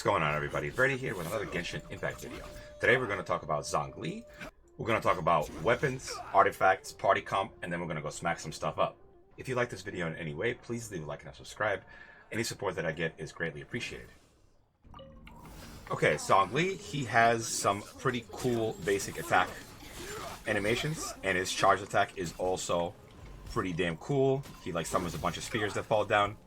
What's going on, everybody? Brady here with another Genshin Impact video. Today we're going to talk about Zhongli. We're going to talk about weapons, artifacts, party comp, and then we're going to go smack some stuff up. If you like this video in any way, please leave a like and subscribe. Any support that I get is greatly appreciated. Okay, Zhongli, he has some pretty cool basic attack animations, and his charge attack is also pretty damn cool. He like summons a bunch of spears that fall down.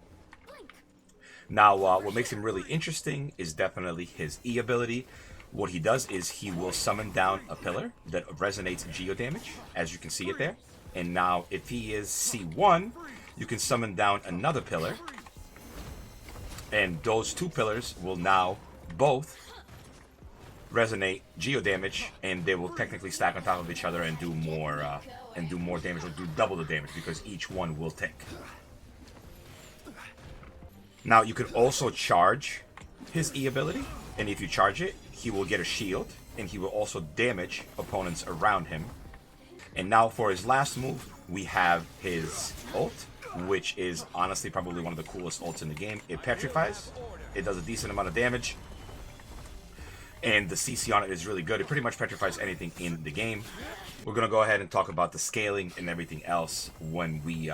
Now, what makes him really interesting is definitely his E ability. What he does is he will summon down a pillar that resonates geo damage, as you can see it there. And now, if he is C1, you can summon down another pillar. And those two pillars will now both resonate geo damage, and they will technically stack on top of each other and do more damage, or do double the damage, because each one will tick. Now, you can also charge his E ability, and if you charge it, he will get a shield, and he will also damage opponents around him. And now for his last move, we have his ult, which is honestly probably one of the coolest ults in the game. It petrifies, it does a decent amount of damage, and the CC on it is really good. It pretty much petrifies anything in the game. We're going to go ahead and talk about the scaling and everything else when we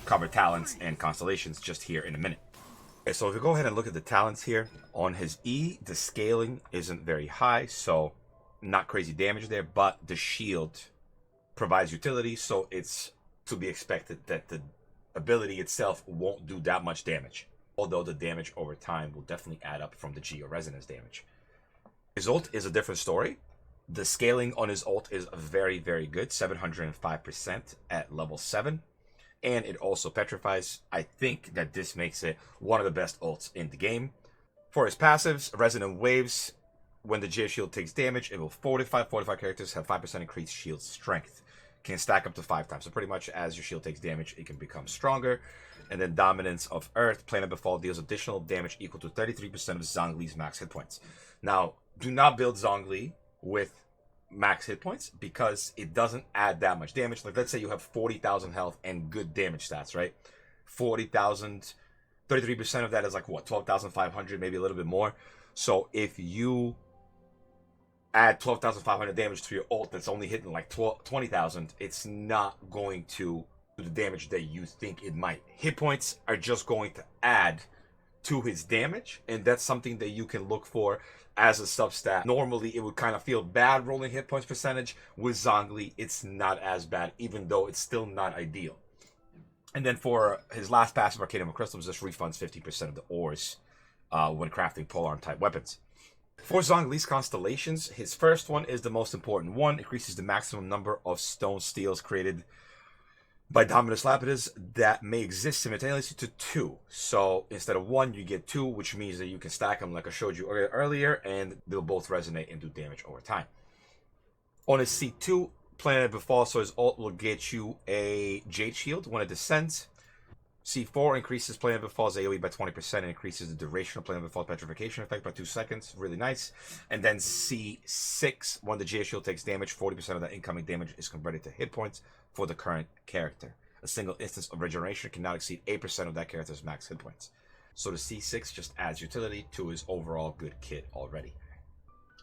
cover talents and constellations just here in a minute. Okay, so if we go ahead and look at the talents here, on his E, the scaling isn't very high, so not crazy damage there, but the shield provides utility, so it's to be expected that the ability itself won't do that much damage, although the damage over time will definitely add up from the geo resonance damage. His ult is a different story. The scaling on his ult is very, very good, 705% at level 7. And it also petrifies. I think that this makes it one of the best ults in the game. For his passives, Resonant Waves, when the Geo Shield takes damage, it will fortify. Fortified characters have 5% increased shield strength. Can stack up to 5 times. So pretty much as your shield takes damage, it can become stronger. And then Dominance of Earth, Planet Befall deals additional damage equal to 33% of Zhongli's max hit points. Now, do not build Zhongli with max hit points, because it doesn't add that much damage. Like, let's say you have 40,000 health and good damage stats, right? 40,000, 33% of that is like what, 12,500, maybe a little bit more. So if you add 12,500 damage to your ult that's only hitting like 20,000, it's not going to do the damage that you think it might. Hit points are just going to add to his damage, and that's something that you can look for as a substat. Normally, it would kind of feel bad rolling hit points percentage. With Zhongli, it's not as bad, even though it's still not ideal. And then for his last passive, Arcanum of Crystals, just refunds 50% of the ores when crafting polearm type weapons. For Zhongli's constellations, his first one is the most important one. Increases the maximum number of stone steels created by Dominus Lapidus that may exist simultaneously to 2. So instead of 1, you get 2, which means that you can stack them like I showed you earlier, and they'll both resonate and do damage over time. On his C2, Planet Befall, so his ult will get you a Jade Shield when it descends. C4 increases Planet Befall's AoE by 20% and increases the duration of Planet Befall's petrification effect by 2 seconds. Really nice. And then C6, when the Jade Shield takes damage, 40% of that incoming damage is converted to hit points for the current character. A single instance of regeneration can now exceed 8% of that character's max hit points. So the C6 just adds utility to his overall good kit already.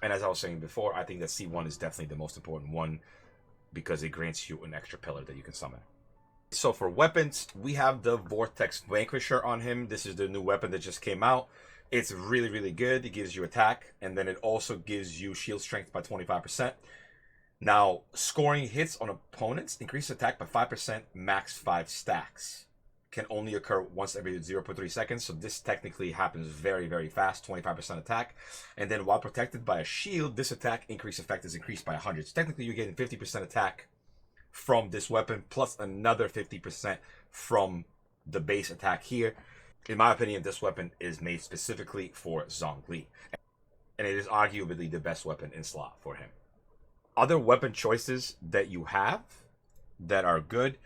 And as I was saying before, I think that C1 is definitely the most important one, because it grants you an extra pillar that you can summon. So for weapons, we have the Vortex Vanquisher on him. This is the new weapon that just came out. It's really, really good. It gives you attack, and then it also gives you shield strength by 25%. Now, scoring hits on opponents increases attack by 5%, max 5 stacks. Can only occur once every 0.3 seconds, so this technically happens very, very fast, 25% attack. And then while protected by a shield, this attack increase effect is increased by 100. So technically you're getting 50% attack from this weapon, plus another 50% from the base attack here. In my opinion, this weapon is made specifically for Zhongli, and it is arguably the best weapon in slot for him. Other weapon choices that you have that are good,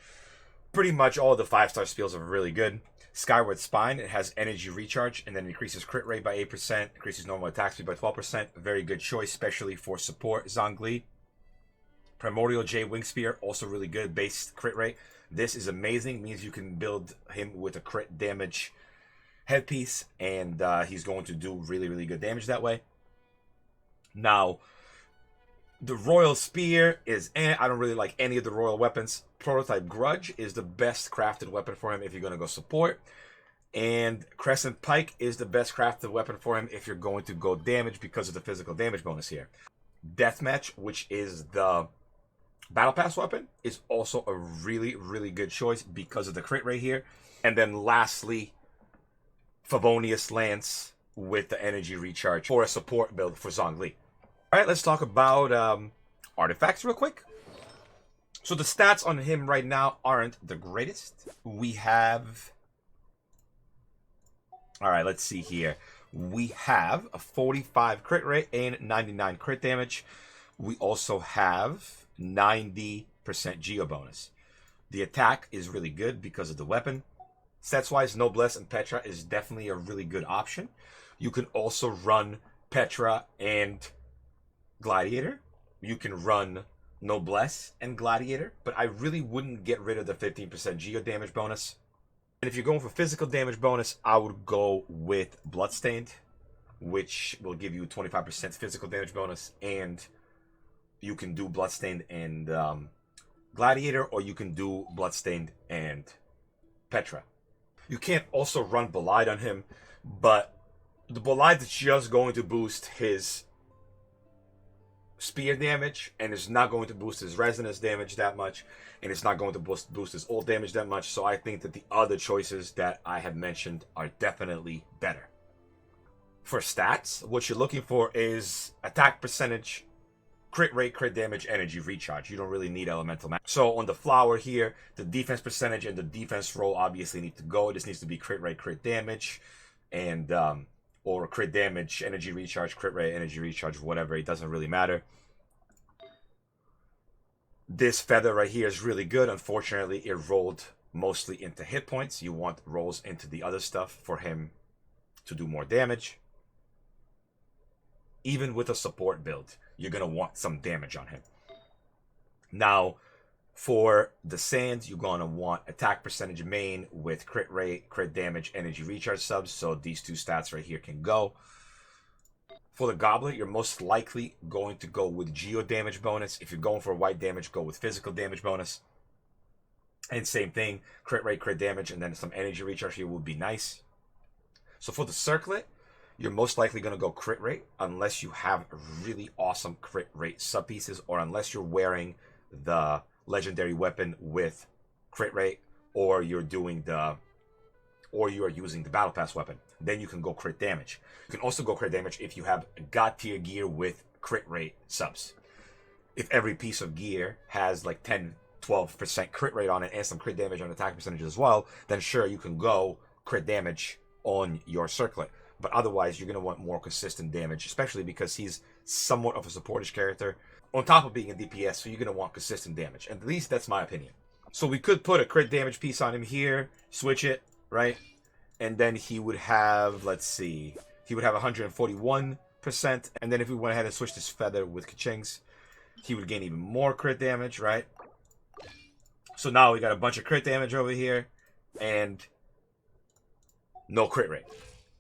pretty much all the 5-star spells are really good. Skyward Spine, it has energy recharge, and then increases crit rate by 8%, increases normal attack speed by 12%. Very good choice, especially for support Zhongli. Primordial Jade Wing Spear, also really good, base crit rate. This is amazing, means you can build him with a crit damage headpiece, and he's going to do really, really good damage that way. Now, the Royal Spear is I don't really like any of the Royal weapons. Prototype Grudge is the best crafted weapon for him if you're going to go support. And Crescent Pike is the best crafted weapon for him if you're going to go damage because of the physical damage bonus here. Deathmatch, which is the Battle Pass weapon, is also a really, really good choice because of the crit rate here. And then lastly, Favonius Lance with the energy recharge for a support build for Zhongli. Alright, let's talk about artifacts real quick. So the stats on him right now aren't the greatest. We have... Alright, let's see here. We have a 45 crit rate and 99 crit damage. We also have 90% Geo bonus. The attack is really good because of the weapon. Stats-wise, Noblesse and Petra is definitely a really good option. You can also run Petra and Gladiator. You can run Noblesse and Gladiator, but I really wouldn't get rid of the 15% Geo damage bonus. And if you're going for physical damage bonus, I would go with Bloodstained, which will give you 25% physical damage bonus, and you can do Bloodstained and Gladiator, or you can do Bloodstained and Petra. You can't also run Bolide on him, but the Bolide is just going to boost his spear damage, and it's not going to boost his resonance damage that much, and it's not going to boost his ult damage that much. So I think that the other choices that I have mentioned are definitely better. For stats, what you're looking for is attack percentage, crit rate, crit damage, energy recharge. You don't really need elemental match. So on the flower here, the defense percentage and the defense roll obviously need to go. This needs to be crit rate, crit damage, and or crit damage, energy recharge, crit rate, energy recharge, whatever. It doesn't really matter. This feather right here is really good. Unfortunately, it rolled mostly into hit points. You want rolls into the other stuff for him to do more damage. Even with a support build, you're going to want some damage on him. Now, for the Sands, you're going to want attack percentage main with crit rate, crit damage, energy recharge subs. So these two stats right here can go. For the Goblet, you're most likely going to go with Geo damage bonus. If you're going for white damage, go with physical damage bonus. And same thing, crit rate, crit damage, and then some energy recharge here would be nice. So for the Circlet, you're most likely going to go crit rate unless you have really awesome crit rate sub pieces, or unless you're wearing the legendary weapon with crit rate, or you're doing the, or you are using the battle pass weapon. Then you can go crit damage. You can also go crit damage if you have god tier gear with crit rate subs. If every piece of gear has like 10-12% crit rate on it and some crit damage on attack percentage as well, then sure, you can go crit damage on your Circlet. But otherwise, you're going to want more consistent damage, especially because he's somewhat of a supportish character, on top of being a DPS, so you're going to want consistent damage. At least that's my opinion. So we could put a crit damage piece on him here, switch it, right? And then he would have, let's see, he would have 141%. And then if we went ahead and switched this feather with Kaching's, he would gain even more crit damage, right? So now we got a bunch of crit damage over here and no crit rate.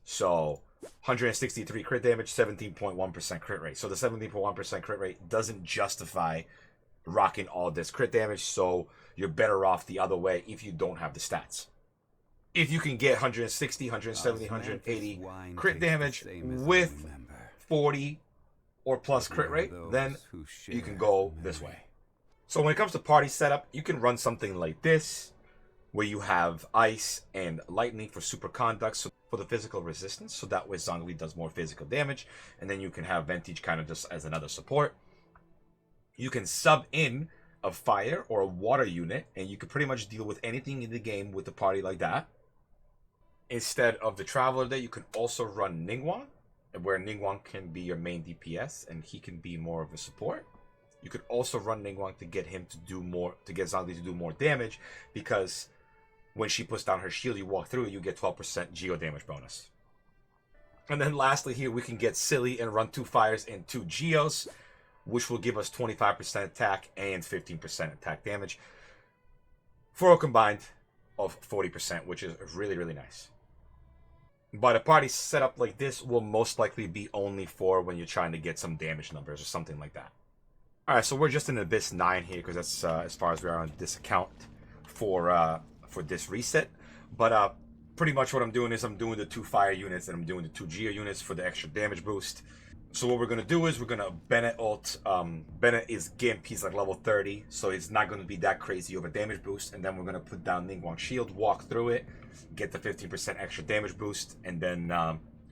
So 163 crit damage, 17.1% crit rate. So the 17.1% crit rate doesn't justify rocking all this crit damage, so you're better off the other way if you don't have the stats. If you can get 160, 170, 180 crit damage with 40 or plus crit rate, then you can go this way. So when it comes to party setup, you can run something like this, where you have ice and lightning for super conduct, so for the physical resistance, so that way Zhongli does more physical damage, and then you can have Ventage kind of just as another support. You can sub in a fire or a water unit, and you can pretty much deal with anything in the game with the party like that. Instead of the Traveler there, you can also run Ningguang, where Ningguang can be your main DPS, and he can be more of a support. You could also run Ningguang to get him to do more, to get Zhongli to do more damage, because when she puts down her shield, you walk through, you get 12% Geo damage bonus. And then lastly here, we can get silly and run 2 fires and 2 Geos, which will give us 25% attack and 15% attack damage for a combined of 40%, which is really, really nice. But a party set up like this will most likely be only for when you're trying to get some damage numbers or something like that. Alright, so we're just in Abyss 9 here because that's as far as we are on this account for this reset. But pretty much what I'm doing is I'm doing the 2 fire units and I'm doing the 2 geo units for the extra damage boost. So what we're going to do is we're going to Bennett ult. Bennett is Gimp, he's like level 30, so it's not going to be that crazy of a damage boost. And then we're going to put down Ningguang Shield, walk through it, get the 15% extra damage boost, and then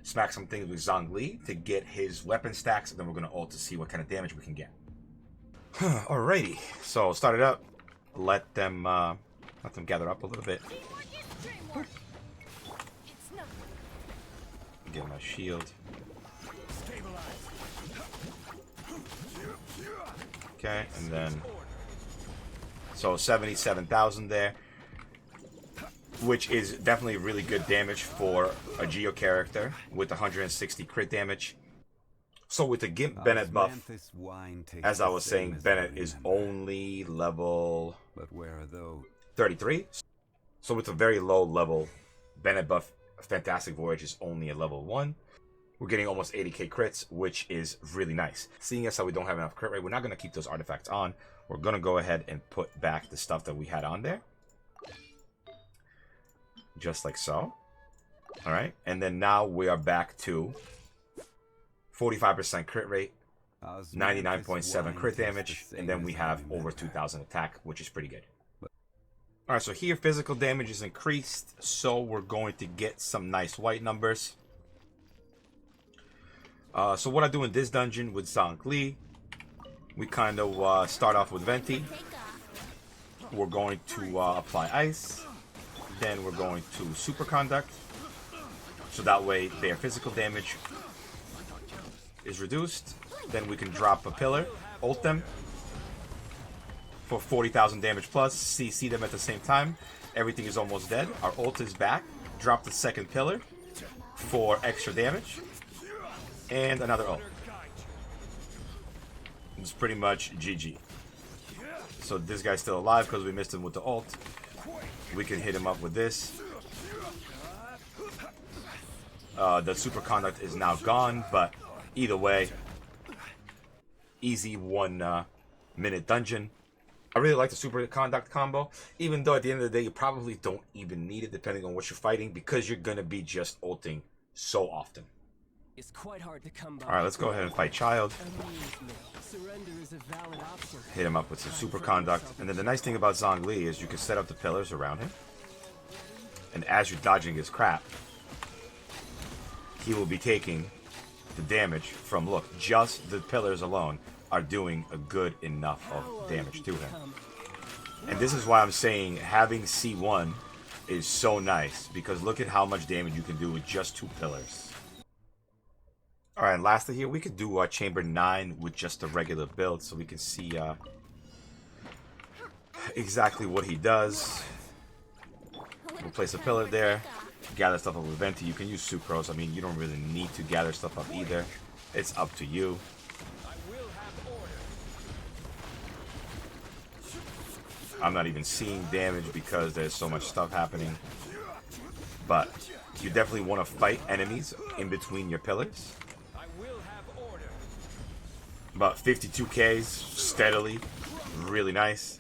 smack some things with Zhongli to get his weapon stacks, and then we're going to ult to see what kind of damage we can get. Alrighty, so start it up. Let them gather up a little bit. Get my shield. Okay, and then so 77,000 there, which is definitely really good damage for a Geo character with 160 crit damage. So with the Gimp Bennett buff, as I was saying, Bennett is only level 33. So with a very low level Bennett buff, Fantastic Voyage is only a level 1. We're getting almost 80k crits, which is really nice. Seeing as how we don't have enough crit rate, we're not going to keep those artifacts on. We're going to go ahead and put back the stuff that we had on there. Just like so. Alright, and then now we are back to 45% crit rate, 99.7 crit damage, and then we have over 2,000 attack, which is pretty good. Alright, so here physical damage is increased, so we're going to get some nice white numbers. So what I do in this dungeon with Zhongli, we kind of start off with Venti. We're going to apply ice. Then we're going to superconduct. So that way their physical damage is reduced. Then we can drop a pillar, ult them for 40,000 damage plus, CC them at the same time. Everything is almost dead. Our ult is back. Drop the second pillar for extra damage. And another ult. It's pretty much GG. So this guy's still alive because we missed him with the ult. We can hit him up with this. The superconduct is now gone, but either way, easy 1 minute dungeon. I really like the superconduct combo, even though at the end of the day you probably don't even need it depending on what you're fighting, because you're gonna be just ulting so often. It's quite hard to come by. Alright, let's go ahead and fight Child. Hit him up with some superconduct. And then the nice thing about Zhongli is you can set up the pillars around him. And as you're dodging his crap, he will be taking the damage from, look, just the pillars alone are doing a good enough of damage to him. And this is why I'm saying having C1 is so nice, because look at how much damage you can do with just 2 pillars. Alright, and lastly here, we could do Chamber 9 with just a regular build, so we can see exactly what he does. We'll place a pillar there, gather stuff up with Venti. You can use Sucrose. I mean, you don't really need to gather stuff up either. It's up to you. I'm not even seeing damage because there's so much stuff happening. But you definitely want to fight enemies in between your pillars. About 52Ks steadily. Really nice.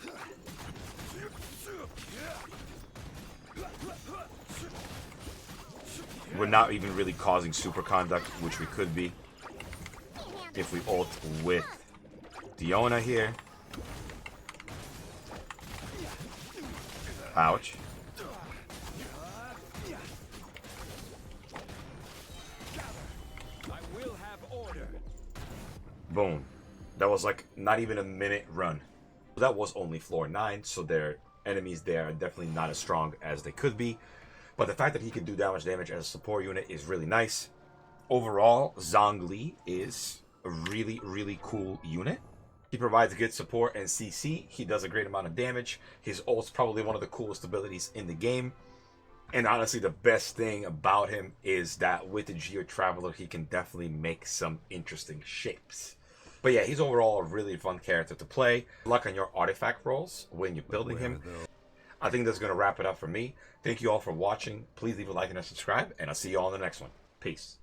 We're not even really causing superconduct, which we could be if we ult with Diona here. Ouch. Boom. That was like not even a minute run. That was only floor 9, so their enemies there are definitely not as strong as they could be. But the fact that he can do that much damage as a support unit is really nice. Overall, Zhongli is a really, really cool unit. He provides good support and CC. He does a great amount of damage. His ult's probably one of the coolest abilities in the game. And honestly, the best thing about him is that with the Geo Traveler, he can definitely make some interesting shapes. But yeah, he's overall a really fun character to play. Luck on your artifact rolls when you're building him. I think that's going to wrap it up for me. Thank you all for watching. Please leave a like and a subscribe, and I'll see you all in the next one. Peace.